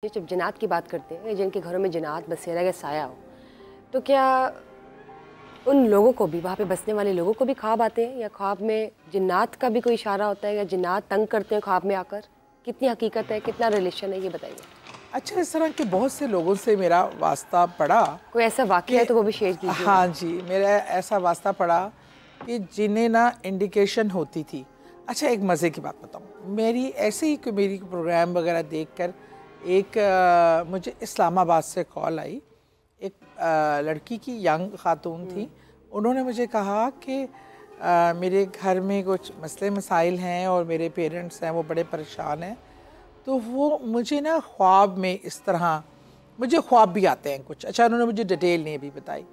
जब जिन्नात की बात करते हैं, जिनके घरों में जिन्नात बसेरा या साया हो, तो क्या उन लोगों को भी, वहाँ पे बसने वाले लोगों को भी ख्वाब आते हैं, या ख्वाब में जिन्नात का भी कोई इशारा होता है, या जिन्नात तंग करते हैं ख्वाब में आकर? कितनी हकीकत है, कितना रिलेशन है, ये बताइए। अच्छा, इस तरह के बहुत से लोगों से मेरा वास्ता पड़ा। कोई ऐसा वाक़या है तो वो भी शेयर कीजिए। हाँ जी, मेरा ऐसा वास्ता पड़ा कि जिन्हें ना इंडिकेशन होती थी। अच्छा, एक मज़े की बात बताऊँ, मेरी ऐसे ही कोई मेरी प्रोग्राम वगैरह देखकर एक मुझे इस्लामाबाद से कॉल आई। एक लड़की की यंग खातून थी। उन्होंने मुझे कहा कि मेरे घर में कुछ मसले मसाइल हैं और मेरे पेरेंट्स हैं वो बड़े परेशान हैं। तो वो मुझे ना ख्वाब में इस तरह, मुझे ख्वाब भी आते हैं कुछ। अच्छा, उन्होंने मुझे डिटेल नहीं अभी बताई।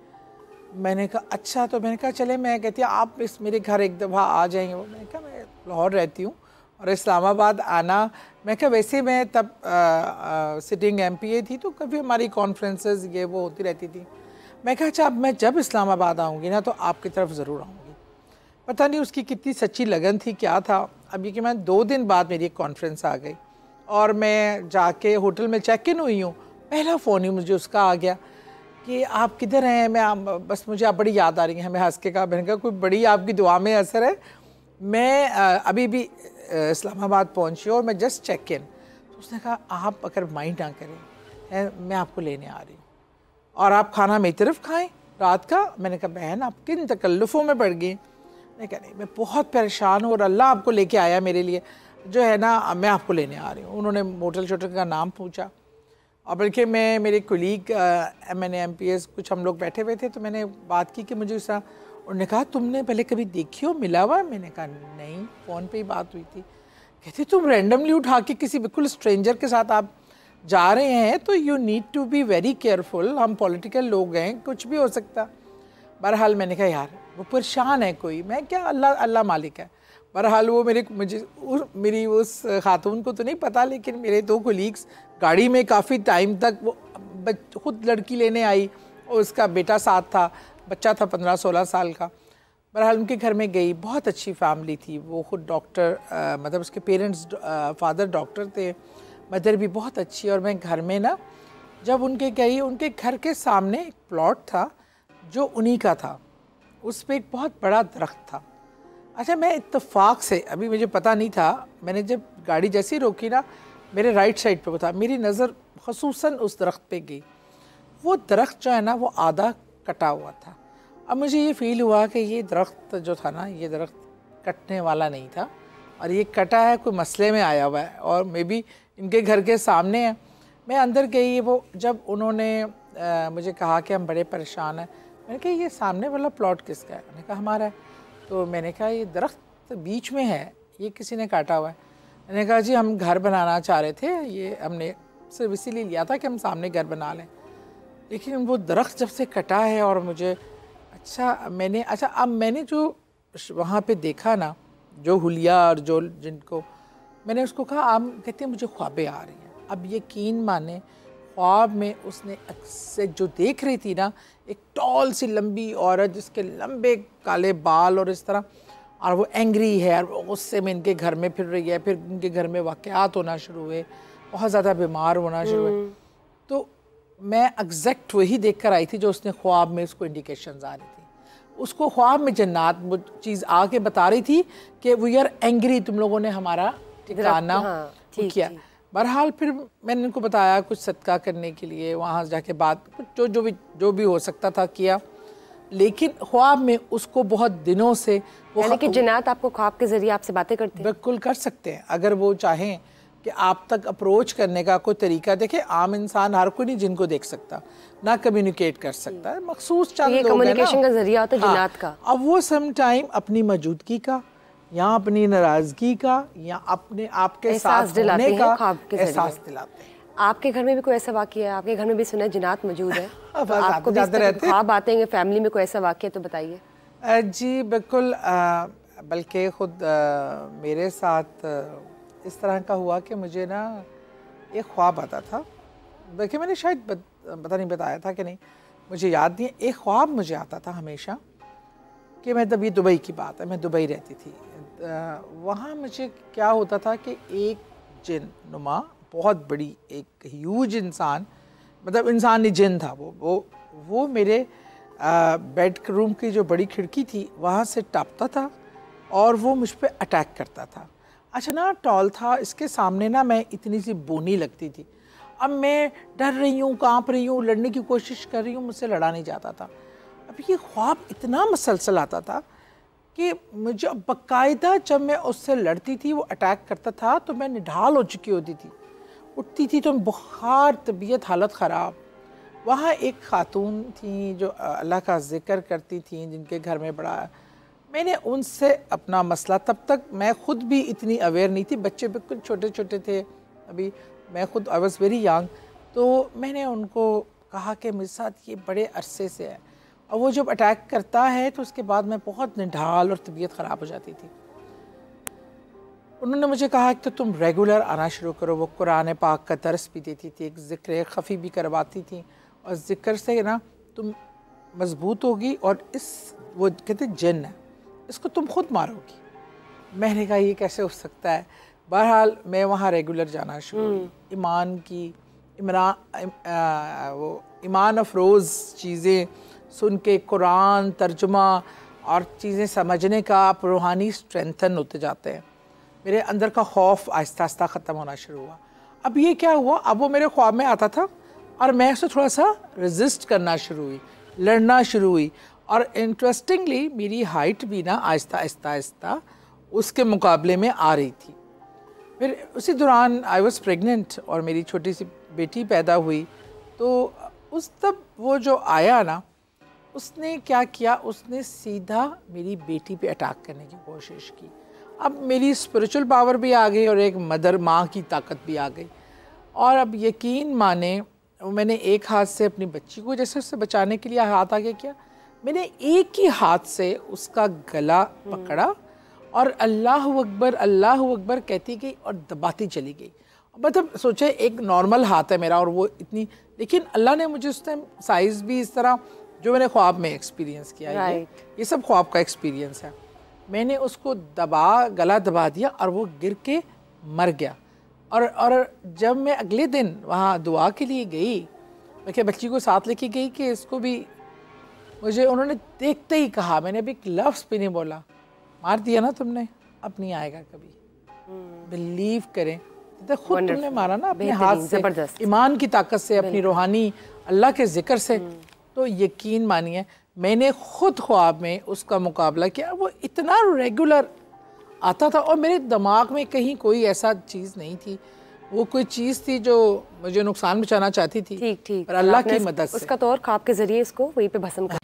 मैंने कहा अच्छा, तो मैंने कहा चले, मैं कहती हूँ आप इस मेरे घर एक दफ़ा आ जाएंगे। वो मैंने कहा मैं लाहौर रहती हूँ और इस्लामाबाद आना, मैं कहा वैसे मैं तब सिटिंग MPA थी तो कभी हमारी कॉन्फ्रेंसेस ये वो होती रहती थी। मैं कहा अच्छा, अब मैं जब इस्लामाबाद आऊँगी ना तो आपकी तरफ ज़रूर आऊँगी। पता नहीं उसकी कितनी सच्ची लगन थी, क्या था। अब ये कि मैं 2 दिन बाद मेरी एक कॉन्फ्रेंस आ गई और मैं जाके होटल में चेक इन हुई हूँ। पहला फ़ोन ही मुझे उसका आ गया कि आप किधर हैं। मैं बस मुझे आप बड़ी याद आ रही है। मैं हंस के कहा, मैंने कहा कोई बड़ी आपकी दुआ में असर है। मैं अभी भी इस्लामाबाद पहुंची और मैं जस्ट चेक इन। तो उसने कहा आप अगर माइंड ना करें, मैं आपको लेने आ रही हूँ और आप खाना मेरी तरफ खाएं रात का। मैंने कहा बहन आप किन तकल्लुफ़ों में पड़ गई। नहीं कहा नहीं, मैं बहुत परेशान हूँ और अल्लाह आपको लेके आया मेरे लिए, जो है ना मैं आपको लेने आ रही हूँ। उन्होंने होटल शोटल का नाम पूछा और बल्कि मैं मेरे कोलीग मैंने MPS कुछ हम लोग बैठे हुए थे तो मैंने बात की कि मुझे उसका, उन्होंने कहा तुमने पहले कभी देखी हो, मिला हुआ? मैंने कहा नहीं, फ़ोन पे ही बात हुई थी। कहते तुम रैंडमली उठा के किसी बिल्कुल स्ट्रेंजर के साथ आप जा रहे हैं तो you need to be very careful, हम पॉलिटिकल लोग हैं, कुछ भी हो सकता। बहरहाल मैंने कहा यार वो परेशान है कोई, मैं क्या, अल्लाह अल्लाह मालिक है। बहरहाल वो मेरी उस खातून को तो नहीं पता, लेकिन मेरे 2 कोलीग्स गाड़ी में काफ़ी टाइम तक, वो खुद लड़की लेने आई और उसका बेटा साथ था, बच्चा था 15-16 साल का। बहरहाल उनके घर में गई, बहुत अच्छी फैमिली थी। वो खुद डॉक्टर, मतलब उसके पेरेंट्स, फादर डॉक्टर थे, मदर भी बहुत अच्छी। और मैं घर में ना जब उनके गई, उनके घर के सामने एक प्लॉट था जो उन्हीं का था, उस पर एक बहुत बड़ा दरख्त था। अच्छा, मैं इत्तेफाक से, अभी मुझे पता नहीं था, मैंने जब गाड़ी जैसी रोकी ना मेरे राइट साइड पे वो था, मेरी नज़र ख़ुसूसन उस दरख्त पे गई। वो दरख्त जो है ना वो आधा कटा हुआ था। अब मुझे ये फ़ील हुआ कि ये दरख्त जो था ना, ये दरख्त कटने वाला नहीं था और ये कटा है, कोई मसले में आया हुआ है और मे बी इनके घर के सामने है। मैं अंदर गई, वो जब उन्होंने मुझे कहा कि हम बड़े परेशान हैं, मैंने कहा ये सामने वाला प्लॉट किसका है? मैंने कहा हमारा है। तो मैंने कहा ये दरख्त बीच में है, ये किसी ने काटा हुआ है। मैंने कहा जी हम घर बनाना चाह रहे थे, ये हमने सिर्फ इसीलिए लिया था कि हम सामने घर बना लें, लेकिन वो दरख्त जब से कटा है और मुझे अब मैंने जो वहाँ पे देखा ना, जो हुलिया और जो जिनको मैंने उसको कहा, आप कहते हैं मुझे ख्वाबें आ रही हैं। अब यकीन माने ख्वाब में उसने अक्सर जो देख रही थी ना, एक टॉल सी लंबी औरत जिसके लंबे काले बाल और इस तरह, और वो एंग्री है और गुस्से में इनके घर में फिर रही है। फिर उनके घर में वाक़यात होना शुरू हुए, बहुत ज़्यादा बीमार होना शुरू हुए। तो मैं एग्जैक्ट वही देख कर आई थी जो उसने ख्वाब में उसको इंडिकेशंस आ रही थी। उसको ख्वाब में जन्नात वो चीज़ आके बता रही थी कि वी आर एंग्री, तुम लोगों ने हमारा ठिकाना किया। बहरहाल फिर मैंने उनको बताया कुछ सदका करने के लिए, वहाँ जाके बात कुछ जो भी हो सकता था किया, लेकिन ख्वाब में उसको बहुत दिनों से वो, यानी कि जिन्नात आपको ख्वाब के ज़रिए आपसे बातें करते हैं? बिल्कुल कर सकते हैं अगर वो चाहें कि आप तक अप्रोच करने का कोई तरीका। देखे, आम इंसान हर कोई नहीं जिनको देख सकता, ना कम्युनिकेट कर सकता है, मखसूस चंद लोग हैं ना, कम्युनिकेशन का जरिया होता है जिन्नात का। अब वो सम टाइम अपनी मौजूदगी का या अपनी नाराज़गी का या अपने आपके साथ होने का एहसास दिलाते हैं। आपके घर में भी कोई ऐसा वाक़या है? आपके घर में भी सुना जिन्नात मौजूद है? आपको भी ख्वाब आते हैं फैमिली में, कोई ऐसा वाक़या तो बताइए। जी बिल्कुल, बल्कि ख़ुद मेरे साथ इस तरह का हुआ कि मुझे ना एक ख्वाब आता था। देखिए मैंने शायद पता नहीं बताया था कि नहीं, मुझे याद नहीं है। एक ख्वाब मुझे आता था हमेशा कि मैं, तब ये दुबई की बात है, मैं दुबई रहती थी। वहाँ मुझे क्या होता था कि एक जिन नुमा बहुत बड़ी एक ह्यूज इंसान, मतलब इंसान नहीं जिन था वो मेरे बेडरूम की जो बड़ी खिड़की थी वहाँ से टपता था और वो मुझ पर अटैक करता था। अच्छा ना टॉल था, इसके सामने ना मैं इतनी सी बोनी लगती थी। अब मैं डर रही हूँ, काँप रही हूँ, लड़ने की कोशिश कर रही हूँ, मुझसे लड़ा नहीं जाता था। अब ये ख्वाब इतना मसलसल आता था कि मुझे बाकायदा जब मैं उससे लड़ती थी वो अटैक करता था तो मैं निढाल हो चुकी होती थी, उठती थी तो बुखार, तबीयत हालत ख़राब। वहाँ एक खातून थी जो अल्लाह का ज़िक्र करती थी, जिनके घर में बड़ा, मैंने उनसे अपना मसला, तब तक मैं ख़ुद भी इतनी अवेयर नहीं थी, बच्चे बिल्कुल छोटे छोटे थे अभी, मैं ख़ुद आई वॉज़ वेरी यंग, तो मैंने उनको कहा कि मेरे साथ ये बड़े अरसे से है और वो जब अटैक करता है तो उसके बाद मैं बहुत निढाल और तबीयत ख़राब हो जाती थी। उन्होंने मुझे कहा कि तो तुम रेगुलर आना शुरू करो। वो कुरान पाक का दर्स भी देती थी, एक ज़िक्र खफ़ी भी करवाती थी और ज़िक्र से ना तुम मजबूत होगी और इस वो कहते जिन है, इसको तुम खुद मारोगी। मैंने कहा ये कैसे हो सकता है। बहरहाल मैं वहाँ रेगुलर जाना शुरू हुई। ईमान की वो ईमान अफरोज़ चीज़ें सुन के, कुरान तर्जुमा और चीज़ें समझने का आप रूहानी स्ट्रेंथन होते जाते हैं। मेरे अंदर का खौफ आहिस्ता आहिस्ता ख़त्म होना शुरू हुआ। अब ये क्या हुआ, अब वो मेरे ख्वाब में आता था और मैं उससे थोड़ा सा रेजिस्ट करना शुरू हुई, लड़ना शुरू हुई। और इंटरेस्टिंगली मेरी हाइट भी ना आहिस्ता आहिस्ता आहिस्ता उसके मुकाबले में आ रही थी। फिर उसी दौरान आई वॉज प्रेग्नेंट और मेरी छोटी सी बेटी पैदा हुई। तो उस तब वो जो आया ना, उसने क्या किया, उसने सीधा मेरी बेटी पे अटैक करने की कोशिश की। अब मेरी स्पिरिचुअल पावर भी आ गई और एक मदर माँ की ताकत भी आ गई। और अब यकीन माने मैंने एक हाथ से अपनी बच्ची को जैसे उससे बचाने के लिए हाथ आगे किया, मैंने एक ही हाथ से उसका गला पकड़ा और अल्लाह अकबर कहती गई और दबाती चली गई। मतलब सोचे एक नॉर्मल हाथ है मेरा और वो इतनी, लेकिन अल्लाह ने मुझे उस टाइम साइज़ भी इस तरह जो मैंने ख्वाब में एक्सपीरियंस किया, ये सब ख्वाब का एक्सपीरियंस है। मैंने उसको गला दबा दिया और वो गिर के मर गया। और जब मैं अगले दिन वहाँ दुआ के लिए गई, मैं क्या बच्ची को साथ लेके गई कि इसको भी, मुझे उन्होंने देखते ही कहा, मैंने अभी एक लफ्ज़ भी नहीं बोला, मार दिया ना तुमने, अब नहीं आएगा कभी। बिलीव करें, तो खुद तुमने मारा ना अपने हाथ से, ईमान की ताकत से, अपनी रूहानी अल्लाह के ज़िक्र से। तो यकीन मानिए मैंने खुद ख्वाब में उसका मुकाबला किया। वो इतना रेगुलर आता था और मेरे दिमाग में कहीं कोई ऐसा चीज़ नहीं थी, वो कोई चीज़ थी जो मुझे नुकसान पहुंचाना चाहती थी। ठीक पर अल्लाह की मदद से उसका तौर ख्वाब के ज़रिए इसको वहीं पे भस्म कर।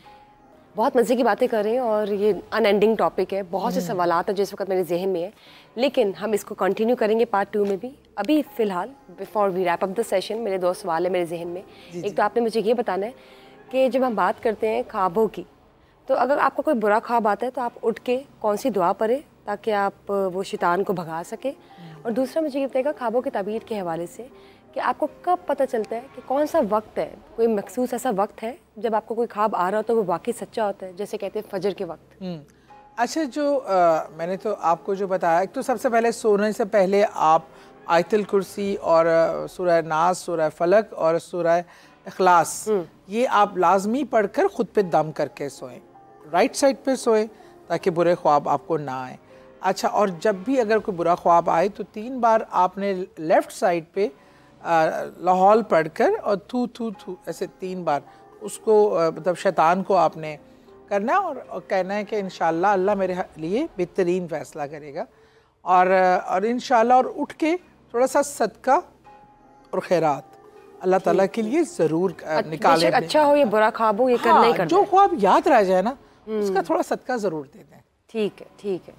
बहुत मज़े की बातें कर रहे हैं और ये अनएंडिंग टॉपिक है, बहुत से सवालात हैं जो इस वक्त मेरे जहन में है, लेकिन हम इसको कंटिन्यू करेंगे पार्ट 2 में भी। अभी फ़िलहाल before we wrap up the session मेरे 2 सवाल है मेरे जहन में। एक तो आपने मुझे ये बताना है कि जब हम बात करते हैं ख्वाबों की, तो अगर आपको कोई बुरा ख्वाब आता है तो आप उठ के कौन सी दुआ पढ़े ताकि आप वो शैतान को भगा सके। और दूसरा मुझे ये बताएगा ख्वाबों की ताबीर के हवाले से कि आपको कब पता चलता है कि कौन सा वक्त है, कोई मखसूस ऐसा वक्त है जब आपको कोई ख्वाब आ रहा हो तो वो वाकई सच्चा होता है, जैसे कहते हैं फजर के वक्त। अच्छा, जो मैंने तो आपको जो बताया, तो सबसे पहले सोने से पहले आप आयतुल कुर्सी और सूरह नास, सूरह फलक और सूरह इखलास, ये आप लाजमी पढ़कर खुद पे दम करके सोएं, राइट साइड पे सोएं ताकि बुरे ख्वाब आपको ना आए। अच्छा, और जब भी अगर कोई बुरा ख्वाब आए तो 3 बार आपने लेफ़्ट साइड पे लाहौल पढ़कर और थू थू थू ऐसे 3 बार उसको मतलब शैतान को आपने करना है और कहना है कि इंशाल्लाह अल्लाह मेरे लिए बेहतरीन फ़ैसला करेगा। और इंशाल्लाह और उठ के थोड़ा सा सदका और खैरात अल्लाह ताला के लिए ज़रूर निकालें। अच्छा हो या बुरा ख्वाब हो, ये करना ही करना है। जो ख्वाब याद रह जाए ना उसका थोड़ा सदका ज़रूर दे दें। ठीक है, ठीक है।